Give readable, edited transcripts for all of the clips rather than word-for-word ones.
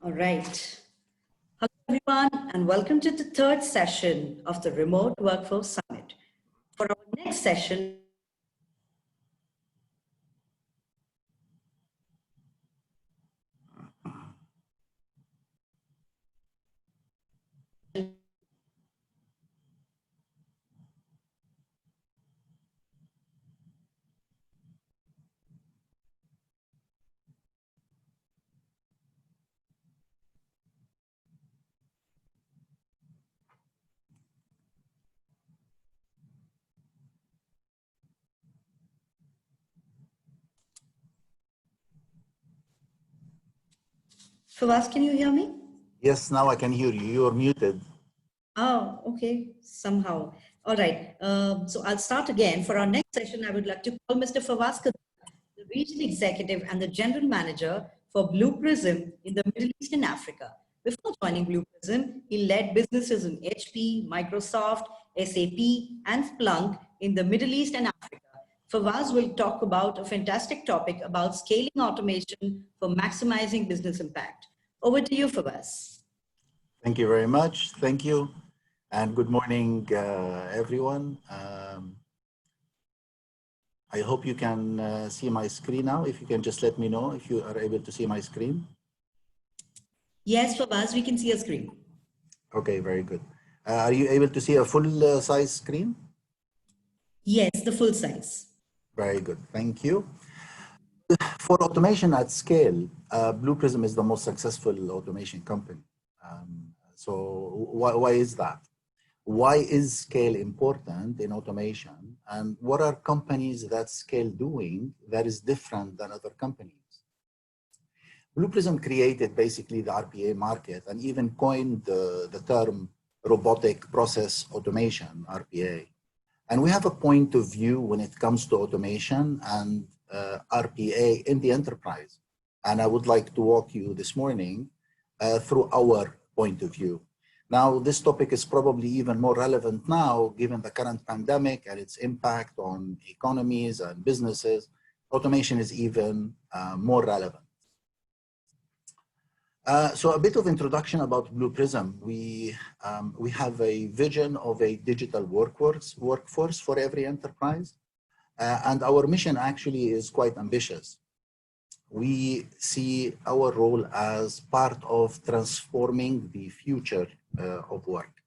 All right. Hello, everyone, and welcome to the third session of the Remote Workforce Summit. For our next session, Fawaz, can you hear me? Yes, now I can hear you. You're muted. Oh, okay, somehow. All right. So I'll start again. For our next session, I would like to call Mr. Fawaz, the Regional Executive and the General Manager for Blue Prism in the Middle East and Africa. Before joining Blue Prism, he led businesses in HP, Microsoft, SAP, and Splunk in the Middle East and Africa. Fawaz will talk about a fantastic topic about scaling automation for maximizing business impact. Over to you, Fawaz. Thank you very much. Thank you. And good morning, everyone. I hope you can see my screen now. If you can just let me know if you are able to see my screen. Yes, Fawaz, we can see a screen. Okay, very good. Are you able to see a full size screen? Yes, the full size. Very good. Thank you. For automation at scale, Blue Prism is the most successful automation company. So why is that? Why is scale important in automation? And what are companies that scale doing that is different than other companies? Blue Prism created basically the RPA market and even coined the term robotic process automation, RPA. And we have a point of view when it comes to automation and RPA in the enterprise. And I would like to walk you this morning through our point of view. Now, this topic is probably even more relevant now, given the current pandemic and its impact on economies and businesses. Automation is even more relevant. So a bit of introduction about Blue Prism. We have a vision of a digital workforce for every enterprise. And our mission actually is quite ambitious. We see our role as part of transforming the future of work.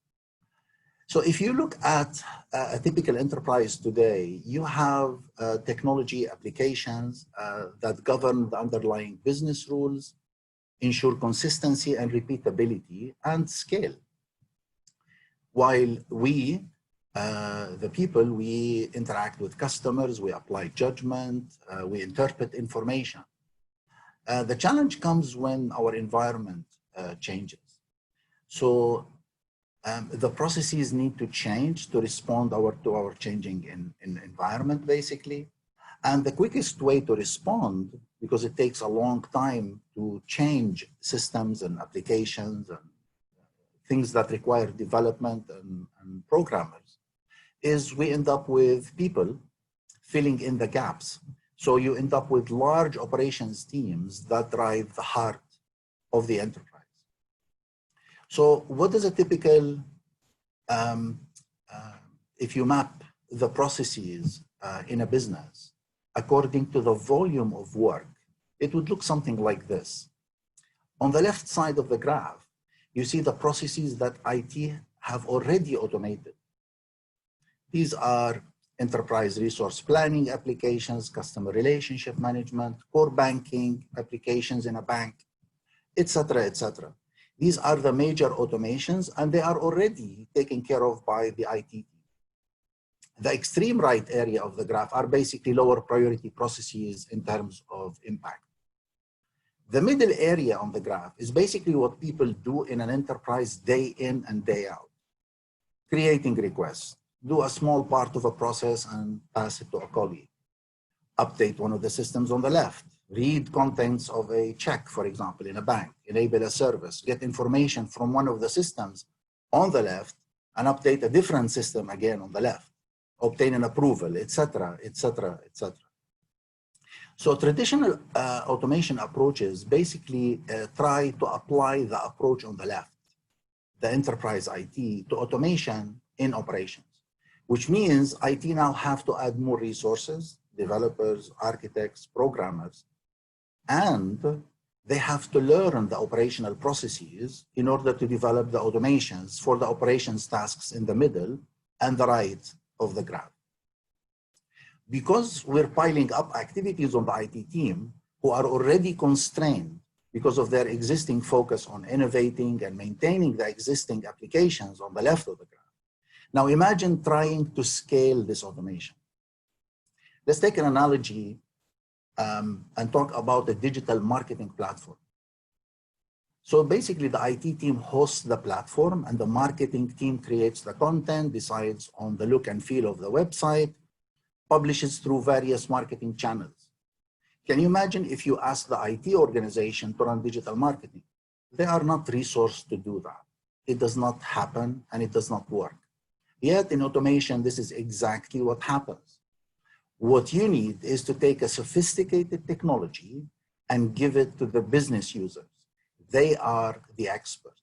So if you look at a typical enterprise today, you have technology applications that govern the underlying business rules, ensure consistency and repeatability, and scale. While we, the people, we interact with customers, we apply judgment, we interpret information. The challenge comes when our environment changes. So the processes need to change to respond to our changing environment, basically. And the quickest way to respond, because it takes a long time to change systems and applications and things that require development and programmers, is we end up with people filling in the gaps. So you end up with large operations teams that drive the heart of the enterprise. So what does a typical, if you map the processes in a business according to the volume of work, it would look something like this. On the left side of the graph, you see the processes that IT have already automated. These are enterprise resource planning applications, customer relationship management, core banking applications in a bank, etc., etc. These are the major automations, and they are already taken care of by the IT team. The extreme right area of the graph are basically lower priority processes in terms of impact. The middle area on the graph is basically what people do in an enterprise day in and day out. Creating requests, do a small part of a process and pass it to a colleague. Update one of the systems on the left, read contents of a check, for example, in a bank, enable a service, get information from one of the systems on the left, and update a different system again on the left, obtain an approval, etc., etc., etc. So traditional automation approaches basically try to apply the approach on the left, the enterprise IT, to automation in operations, which means IT now have to add more resources, developers, architects, programmers, and they have to learn the operational processes in order to develop the automations for the operations tasks in the middle and the right of the graph. Because we're piling up activities on the IT team who are already constrained because of their existing focus on innovating and maintaining the existing applications on the left of the graph. Now imagine trying to scale this automation. Let's take an analogy and talk about a digital marketing platform. So basically the IT team hosts the platform and the marketing team creates the content, decides on the look and feel of the website, publishes through various marketing channels. Can you imagine if you ask the IT organization to run digital marketing? They are not resourced to do that. It does not happen and it does not work. Yet in automation, this is exactly what happens. What you need is to take a sophisticated technology and give it to the business users. They are the experts.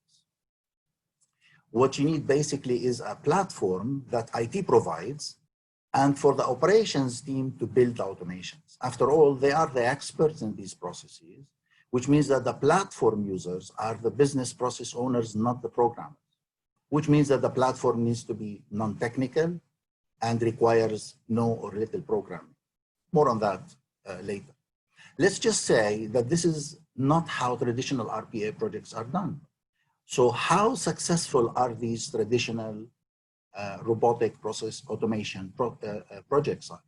What you need basically is a platform that IT provides and for the operations team to build the automations. After all, they are the experts in these processes, which means that the platform users are the business process owners, not the programmers, which means that the platform needs to be non-technical and requires no or little programming. More on that later. Let's just say that this is not how traditional RPA projects are done. So how successful are these traditional robotic process automation projects are?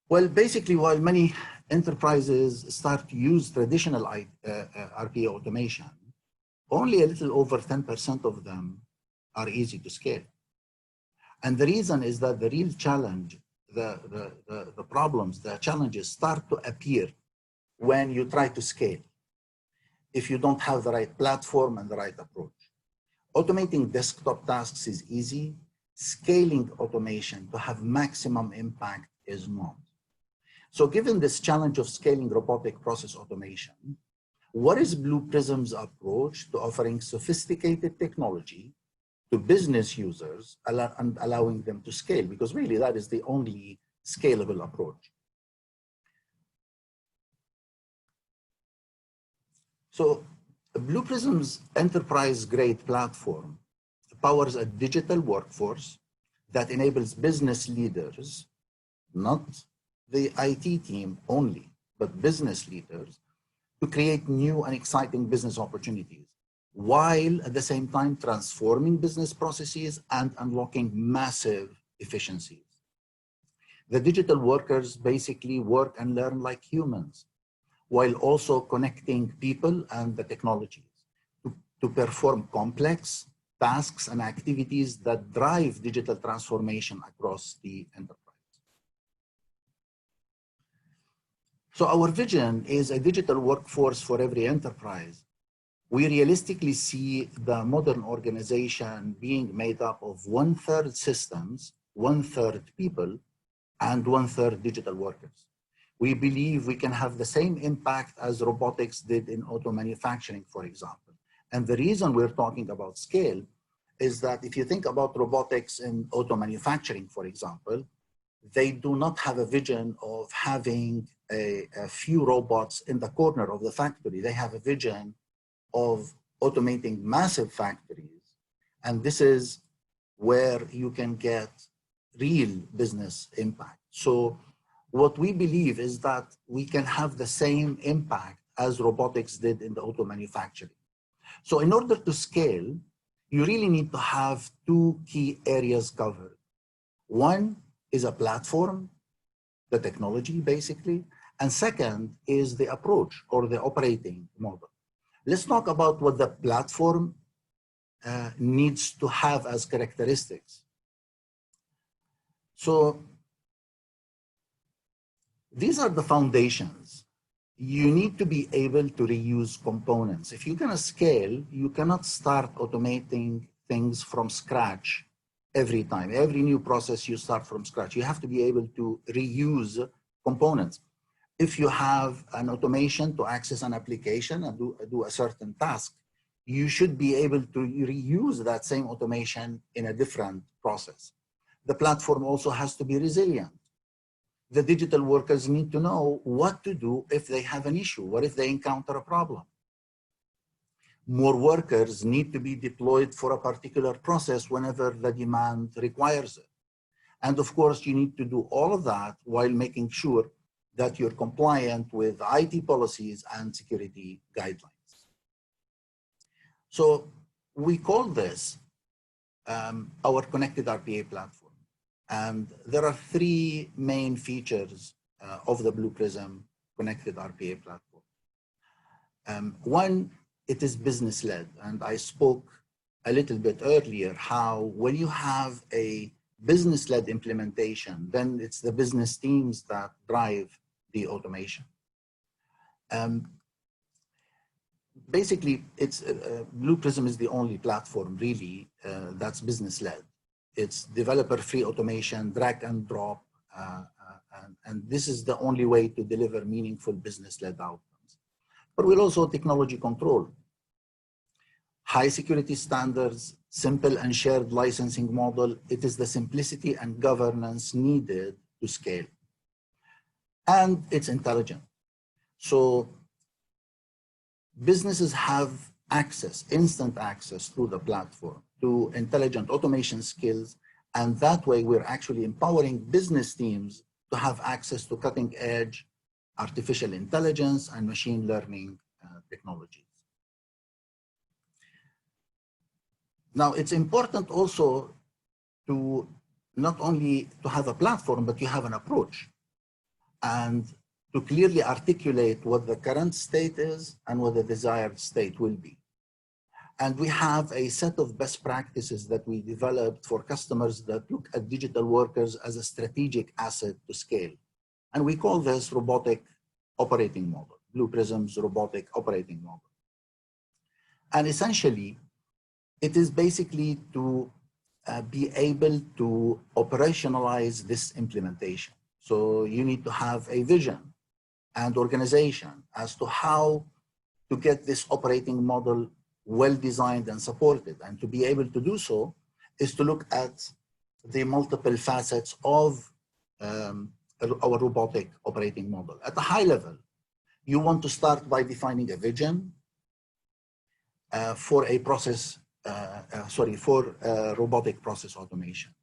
Well, basically, while many enterprises start to use traditional RPA automation, only a little over 10% of them are easy to scale. And the reason is that the real challenge, the problems, the challenges start to appear when you try to scale, if you don't have the right platform and the right approach. Automating desktop tasks is easy. Scaling automation to have maximum impact is not. So given this challenge of scaling robotic process automation, what is Blue Prism's approach to offering sophisticated technology to business users and allowing them to scale? Because really that is the only scalable approach. So Blue Prism's enterprise-grade platform powers a digital workforce that enables business leaders, not the IT team only, but business leaders, to create new and exciting business opportunities, while at the same time transforming business processes and unlocking massive efficiencies. The digital workers basically work and learn like humans, while also connecting people and the technologies to perform complex tasks and activities that drive digital transformation across the enterprise. So our vision is a digital workforce for every enterprise. We realistically see the modern organization being made up of 1/3 systems, 1/3 people, and 1/3 digital workers. We believe we can have the same impact as robotics did in auto manufacturing, for example. And the reason we're talking about scale is that if you think about robotics in auto manufacturing, for example, they do not have a vision of having a few robots in the corner of the factory. They have a vision of automating massive factories. And this is where you can get real business impact. So what we believe is that we can have the same impact as robotics did in the auto manufacturing. So in order to scale, you really need to have two key areas covered. One is a platform, the technology basically, and second is the approach or the operating model. Let's talk about what the platform needs to have as characteristics. So these are the foundations. You need to be able to reuse components. If you're going to scale, you cannot start automating things from scratch every time. Every new process you start from scratch. You have to be able to reuse components. If you have an automation to access an application and do a certain task, you should be able to reuse that same automation in a different process. The platform also has to be resilient. The digital workers need to know what to do if they have an issue, what if they encounter a problem. More workers need to be deployed for a particular process whenever the demand requires it. And of course, you need to do all of that while making sure that you're compliant with IT policies and security guidelines. So we call this our connected RPA platform. And there are three main features of the Blue Prism connected RPA platform. One, it is business-led. And I spoke a little bit earlier how when you have a business-led implementation, then it's the business teams that drive the automation. Basically, it's Blue Prism is the only platform really that's business-led. It's developer-free automation, drag and drop, and this is the only way to deliver meaningful business-led outcomes. But we're also technology control. High security standards, simple and shared licensing model. It is the simplicity and governance needed to scale. And it's intelligent. So businesses have access, instant access to the platform, to intelligent automation skills. And that way we're actually empowering business teams to have access to cutting edge artificial intelligence and machine learning technologies. Now, it's important also to not only to have a platform, but you have an approach and to clearly articulate what the current state is and what the desired state will be. And we have a set of best practices that we developed for customers that look at digital workers as a strategic asset to scale. And we call this robotic operating model, Blue Prism's robotic operating model. And essentially, it is basically to be able to operationalize this implementation. So you need to have a vision and organization as to how to get this operating model well designed and supported. And to be able to do so is to look at the multiple facets of our robotic operating model. At a high level, you want to start by defining a vision for a process, robotic process automation.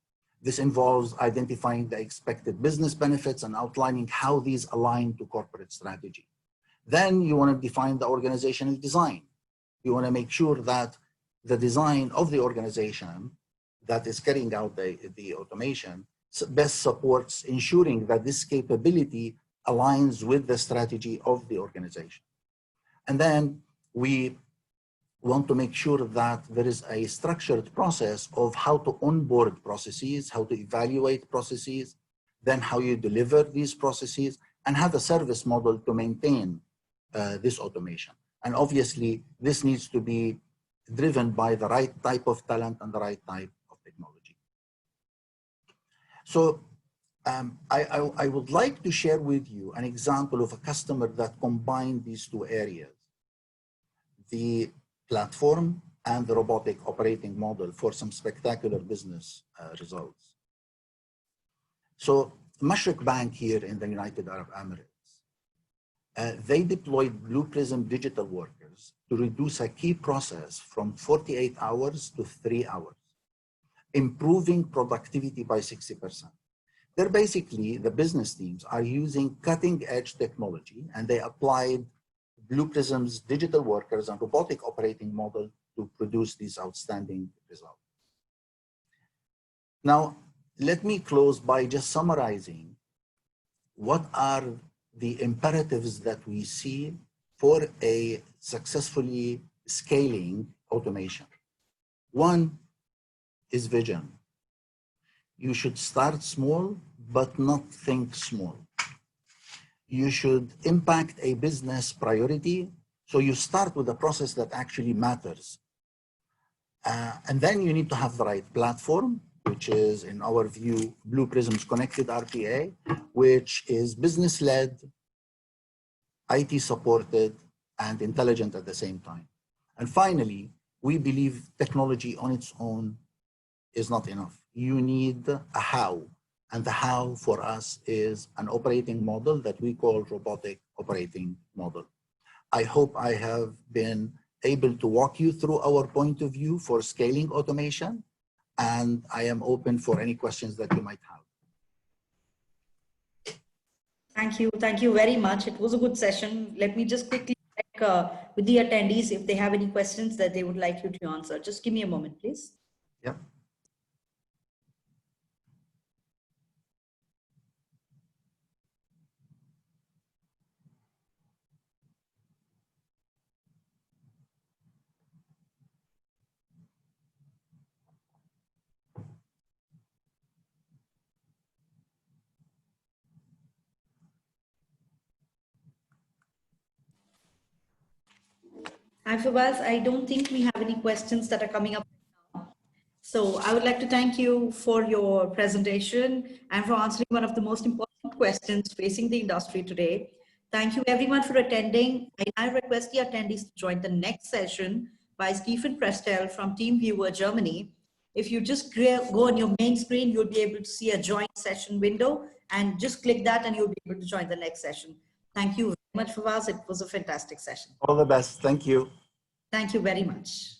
This involves identifying the expected business benefits and outlining how these align to corporate strategy. Then you want to define the organizational design. You want to make sure that the design of the organization that is carrying out the automation best supports ensuring that this capability aligns with the strategy of the organization. And then we want to make sure that there is a structured process of how to onboard processes, how to evaluate processes, then how you deliver these processes, and have a service model to maintain this automation. And obviously, this needs to be driven by the right type of talent and the right type of technology. So I would like to share with you an example of a customer that combined these two areas, the platform and the robotic operating model, for some spectacular business results. So Mashuk Bank here in the United Arab Emirates, they deployed Blue Prism digital workers to reduce a key process from 48 hours to 3 hours, improving productivity by 60%. They're basically, the business teams are using cutting edge technology, and they applied Blue Prism's digital workers and robotic operating model to produce these outstanding results. Now, let me close by just summarizing what are the imperatives that we see for a successfully scaling automation. One is vision. You should start small, but not think small. You should impact a business priority. So you start with a process that actually matters. And then you need to have the right platform which is, in our view, Blue Prism's connected RPA, which is business-led, IT-supported, and intelligent at the same time. And finally, we believe technology on its own is not enough. You need a how. And the how for us is an operating model that we call robotic operating model. I hope I have been able to walk you through our point of view for scaling automation, and I am open for any questions that you might have. Thank you very much. It was a good session. Let me just quickly check with the attendees if they have any questions that they would like you to answer. Just give me a moment, please. Yep. Hi, Fawaz. I don't think we have any questions that are coming up now. So I would like to thank you for your presentation and for answering one of the most important questions facing the industry today. Thank you everyone for attending. I request the attendees to join the next session by Stephen Prestel from TeamViewer Germany. If you just go on your main screen, you'll be able to see a join session window, and just click that and you'll be able to join the next session. Thank you very much, Fawaz. It was a fantastic session. All the best. Thank you. Thank you very much.